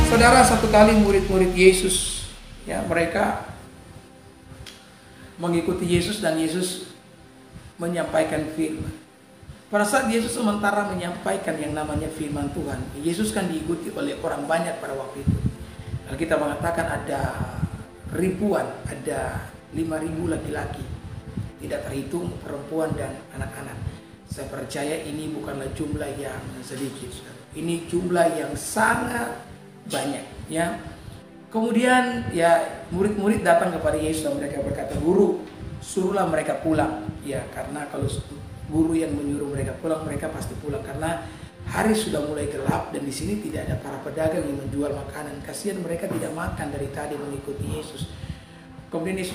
Saudara, satu kali murid-murid Yesus, ya, mereka mengikuti Yesus dan Yesus menyampaikan firman. Pada saat Yesus sementara menyampaikan yang namanya firman Tuhan, Yesus kan diikuti oleh orang banyak pada waktu itu. Kalau kita mengatakan ada ribuan, ada 5.000 laki-laki, tidak terhitung perempuan dan anak-anak. Saya percaya ini bukanlah jumlah yang sedikit, ini jumlah yang sangat banyak, ya. Kemudian ya murid-murid datang kepada Yesus dan mereka berkata, "Guru, suruhlah mereka pulang." Ya, karena kalau guru yang menyuruh mereka pulang, mereka pasti pulang karena hari sudah mulai gelap dan di sini tidak ada para pedagang yang menjual makanan. Kasihan mereka tidak makan dari tadi mengikuti Yesus. Kemudian Yesus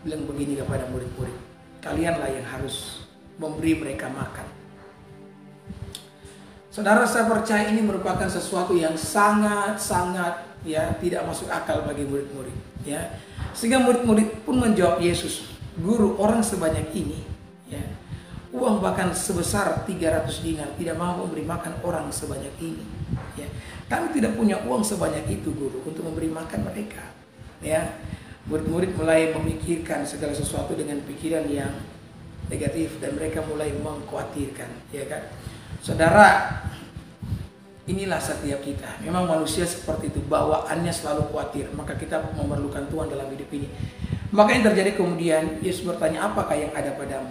bilang begini kepada murid-murid, "Kalianlah yang harus memberi mereka makan." Saudara, saya percaya ini merupakan sesuatu yang sangat-sangat ya tidak masuk akal bagi murid-murid, ya. Sehingga murid-murid pun menjawab Yesus, "Guru, orang sebanyak ini, ya, uang bahkan sebesar 300 dinar tidak mampu memberi makan orang sebanyak ini, ya. Kami tidak punya uang sebanyak itu, Guru, untuk memberi makan mereka." Ya, murid-murid mulai memikirkan segala sesuatu dengan pikiran yang negatif dan mereka mulai mengkhawatirkan, ya kan. Saudara, inilah setiap kita. Memang manusia seperti itu, bawaannya selalu khawatir. Maka kita memerlukan Tuhan dalam hidup ini. Maka yang terjadi kemudian, Yesus bertanya, "Apakah yang ada padamu?"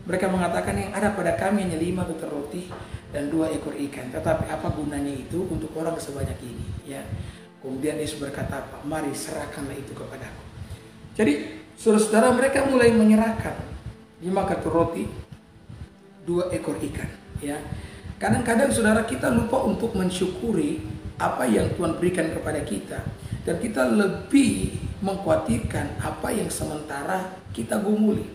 Mereka mengatakan, "Yang ada pada kami hanya 5 tutur roti dan 2 ekor ikan. Tetapi apa gunanya itu untuk orang sebanyak ini?" Ya. Kemudian Yesus berkata, "Apa? Mari serahkanlah itu kepadaku." Jadi, saudara-saudara, mereka mulai menyerahkan 5 tutur roti, 2 ekor ikan. Ya, kadang-kadang saudara kita lupa untuk mensyukuri apa yang Tuhan berikan kepada kita dan kita lebih mengkhawatirkan apa yang sementara kita gumuli.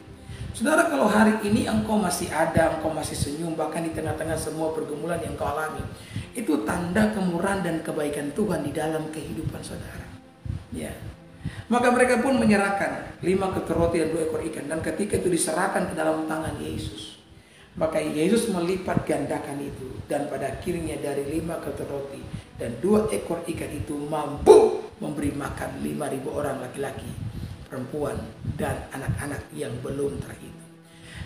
Saudara, kalau hari ini engkau masih ada, engkau masih senyum bahkan di tengah-tengah semua pergumulan yang engkau alami, itu tanda kemurahan dan kebaikan Tuhan di dalam kehidupan saudara. Ya. Maka mereka pun menyerahkan 5 tutur roti dan 2 ekor ikan, dan ketika itu diserahkan ke dalam tangan Yesus, maka Yesus melipat gandakan itu, dan pada akhirnya dari 5 tutur roti dan 2 ekor ikan itu mampu memberi makan 5.000 orang laki-laki, perempuan, dan anak-anak yang belum terhitung.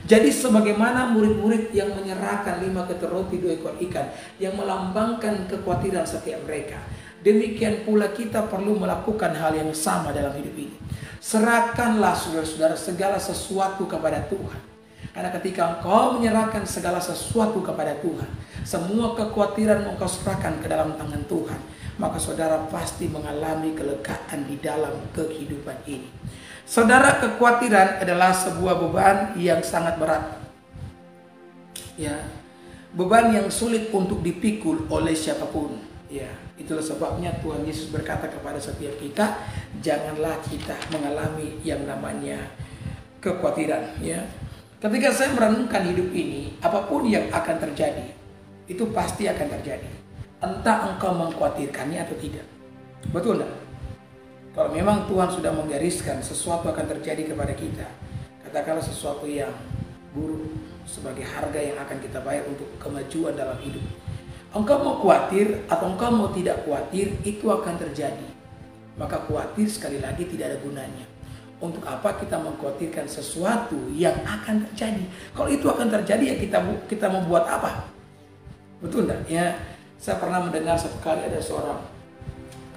Jadi sebagaimana murid-murid yang menyerahkan 5 tutur roti 2 ekor ikan yang melambangkan kekhawatiran setiap mereka, demikian pula kita perlu melakukan hal yang sama dalam hidup ini. Serahkanlah saudara-saudara segala sesuatu kepada Tuhan. Karena ketika engkau menyerahkan segala sesuatu kepada Tuhan, semua kekhawatiran engkau serahkan ke dalam tangan Tuhan, maka saudara pasti mengalami kelegaan di dalam kehidupan ini. Saudara, kekhawatiran adalah sebuah beban yang sangat berat. Ya, beban yang sulit untuk dipikul oleh siapapun. Ya, itulah sebabnya Tuhan Yesus berkata kepada setiap kita, janganlah kita mengalami yang namanya kekhawatiran, ya. Ketika saya merenungkan hidup ini, apapun yang akan terjadi, itu pasti akan terjadi. Entah engkau mengkhawatirkannya atau tidak. Betul enggak? Kalau memang Tuhan sudah menggariskan sesuatu akan terjadi kepada kita, katakanlah sesuatu yang buruk sebagai harga yang akan kita bayar untuk kemajuan dalam hidup. Engkau mau khawatir atau engkau mau tidak khawatir, itu akan terjadi. Maka khawatir sekali lagi tidak ada gunanya. Untuk apa kita mengkhawatirkan sesuatu yang akan terjadi? Kalau itu akan terjadi, ya kita mau buat apa? Betul enggak? Ya, saya pernah mendengar satu kali ada seorang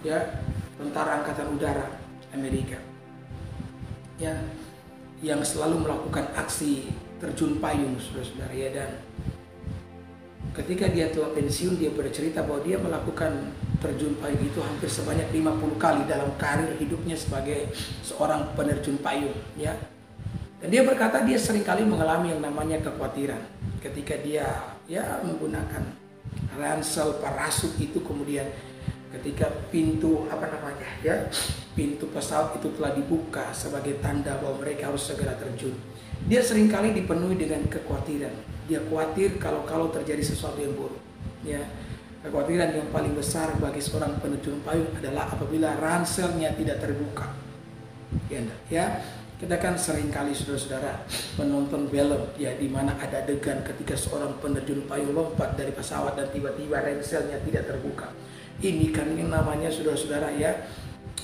ya tentara angkatan udara Amerika, ya, yang selalu melakukan aksi terjun payung, saudara-saudara, ya. Dan ketika dia telah pensiun, dia bercerita bahwa dia melakukan terjun payung itu hampir sebanyak 50 kali dalam karir hidupnya sebagai seorang penerjun payung, ya. Dan dia berkata dia seringkali mengalami yang namanya kekhawatiran ketika dia ya menggunakan ransel parasut itu, kemudian ketika pintu pintu pesawat itu telah dibuka sebagai tanda bahwa mereka harus segera terjun. Dia seringkali dipenuhi dengan kekhawatiran. Dia khawatir kalau terjadi sesuatu yang buruk, ya. Kekhawatiran yang paling besar bagi seorang penerjun payung adalah apabila ranselnya tidak terbuka. Ya. Kita kan sering kali saudara-saudara menonton film ya, di mana ada adegan ketika seorang penerjun payung lompat dari pesawat dan tiba-tiba renselnya tidak terbuka. Ini kan yang namanya saudara-saudara ya,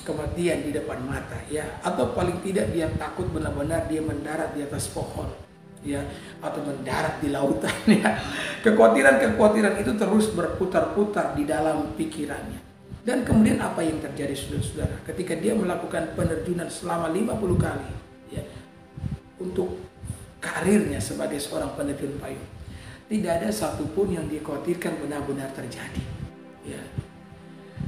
kematian di depan mata ya, atau paling tidak dia takut benar-benar dia mendarat di atas pohon ya, atau mendarat di lautan ya. Kekhawatiran itu terus berputar-putar di dalam pikirannya. Dan kemudian apa yang terjadi saudara-saudara ketika dia melakukan penerjunan selama 50 kali ya, untuk karirnya sebagai seorang penerjun payung? Tidak ada satupun yang dikhawatirkan benar-benar terjadi ya.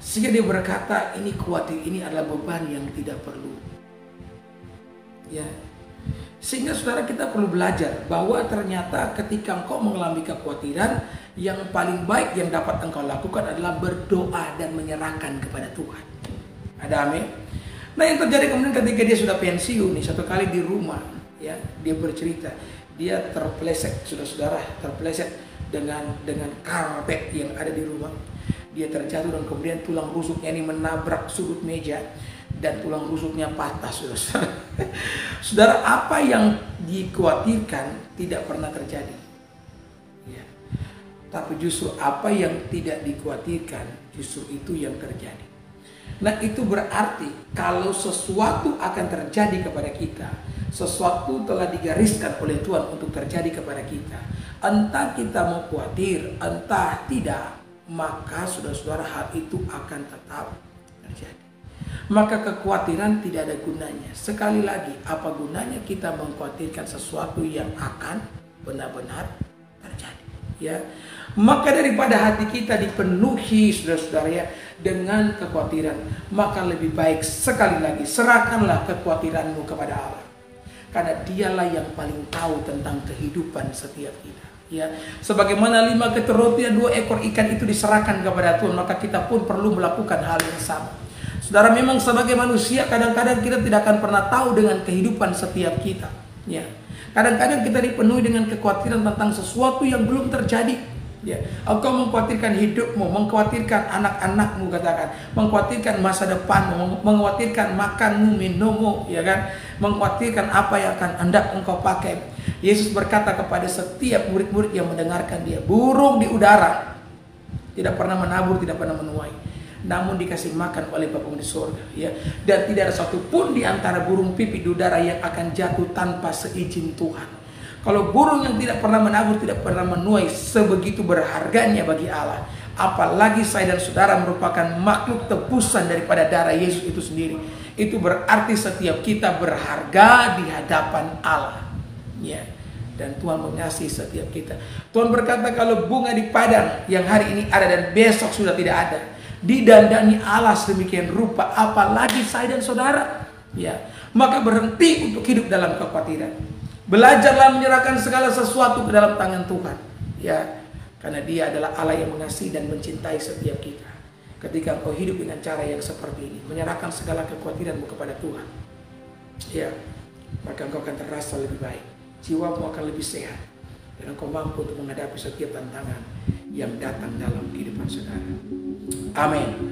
Sehingga dia berkata, ini khawatir, ini adalah beban yang tidak perlu ya. Sehingga saudara, kita perlu belajar bahwa ternyata ketika engkau mengalami kekhawatiran, yang paling baik yang dapat engkau lakukan adalah berdoa dan menyerahkan kepada Tuhan. Ada amin? Nah, yang terjadi kemudian ketika dia sudah pensiun nih, satu kali di rumah ya, dia bercerita dia terpeleset, saudara-saudara, terpeleset dengan karpet yang ada di rumah. Dia terjatuh dan kemudian tulang rusuknya ini menabrak sudut meja dan tulang rusuknya patah, saudara. Saudara, apa yang dikhawatirkan tidak pernah terjadi ya. Tapi justru apa yang tidak dikhawatirkan, justru itu yang terjadi. Nah, itu berarti kalau sesuatu akan terjadi kepada kita, sesuatu telah digariskan oleh Tuhan untuk terjadi kepada kita, entah kita mau khawatir, entah tidak, maka saudara-saudara hal itu akan tetap terjadi. Maka kekhawatiran tidak ada gunanya. Sekali lagi, apa gunanya kita mengkhawatirkan sesuatu yang akan benar-benar terjadi ya. Maka daripada hati kita dipenuhi saudara-saudara ya dengan kekhawatiran, maka lebih baik sekali lagi serahkanlah kekhawatiranmu kepada Allah, karena dialah yang paling tahu tentang kehidupan setiap kita ya. Sebagaimana 5 ketela roti dan 2 ekor ikan itu diserahkan kepada Tuhan, maka kita pun perlu melakukan hal yang sama. Saudara, memang sebagai manusia kadang-kadang kita tidak akan pernah tahu dengan kehidupan setiap kita ya. Kadang-kadang kita dipenuhi dengan kekhawatiran tentang sesuatu yang belum terjadi ya. Engkau mengkhawatirkan hidupmu, mengkhawatirkan anak-anakmu, katakan, mengkhawatirkan masa depanmu, mengkhawatirkan makanmu, minummu ya kan, mengkhawatirkan apa yang akan hendak engkau pakai. Yesus berkata kepada setiap murid-murid yang mendengarkan dia, burung di udara tidak pernah menabur, tidak pernah menuai, namun dikasih makan oleh Bapa di surga ya. Dan tidak ada satupun di antara burung pipit di udara yang akan jatuh tanpa seizin Tuhan. Kalau burung yang tidak pernah menabur, tidak pernah menuai, sebegitu berharganya bagi Allah, apalagi saya dan saudara merupakan makhluk tebusan daripada darah Yesus itu sendiri. Itu berarti setiap kita berharga di hadapan Allah ya. Dan Tuhan mengasihi setiap kita. Tuhan berkata, kalau bunga di padang yang hari ini ada dan besok sudah tidak ada, didandani Allah sedemikian rupa, apalagi saya dan saudara ya. Maka berhenti untuk hidup dalam kekhawatiran. Belajarlah menyerahkan segala sesuatu ke dalam tangan Tuhan ya, karena Dia adalah Allah yang mengasihi dan mencintai setiap kita. Ketika engkau hidup dengan cara yang seperti ini, menyerahkan segala kekhawatiranmu kepada Tuhan ya, maka engkau akan terasa lebih baik, jiwamu akan lebih sehat, dan engkau mampu untuk menghadapi setiap tantangan yang datang dalam kehidupan saudara. Amin.